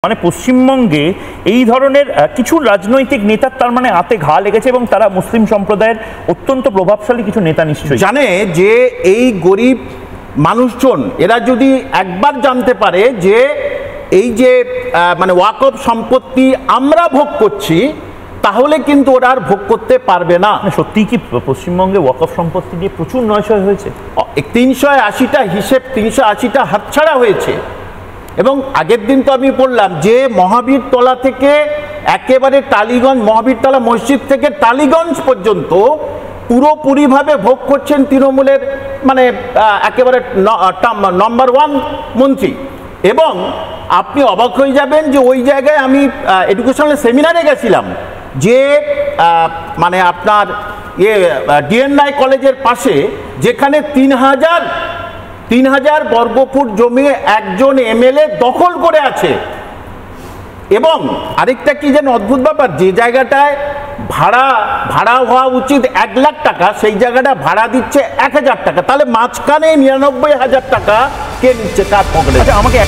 মানে পশ্চিমবঙ্গে এই ধরনের কিছু রাজনৈতিক নেতার তার মানে হাতে ঘা লেগেছে এবং তারা মুসলিম সম্প্রদায়ের অত্যন্ত প্রভাবশালী কিছু নেতা নিশ্চয়ই জানে যে এই গরিব মানুষজন এরা যদি একবার জানতে পারে যে এই যে মানে ওয়াকফ সম্পত্তি আমরা ভোগ করছি, তাহলে কিন্তু ওরা আর ভোগ করতে পারবে না। সত্যিই কি পশ্চিমবঙ্গে ওয়াকফ সম্পত্তি নিয়ে প্রচুর নয়ছয় হয়েছে? 380টা হিসেব, 380টা হাতছাড়া হয়েছে। এবং আগের দিন তো আমি বললাম যে মহাবীরতলা থেকে একেবারে টালিগঞ্জ, মহাবীরতলা মসজিদ থেকে টালিগঞ্জ পর্যন্ত পুরোপুরিভাবে ভোগ করছেন তৃণমূলের মানে একেবারে নম্বর 1 মন্ত্রী। এবং আপনি অবাক হয়ে যাবেন যে ওই জায়গায় আমি এডুকেশনাল সেমিনারে গেছিলাম, যে মানে আপনার ডিএনআই কলেজের পাশে যেখানে 3000 বর্গফুট জমি একজন এমএলএ দখল করে আছে। এবং আরেকটা কি যেন অদ্ভুত ব্যাপার, যে জায়গাটায় ভাড়া হওয়া উচিত 1 লাখ টাকা, সেই জায়গাটা ভাড়া দিচ্ছে 1000 টাকা। তাহলে মাঝখানে 99,000 টাকা কে নিচ্ছে, কার পকেটে? আমাকে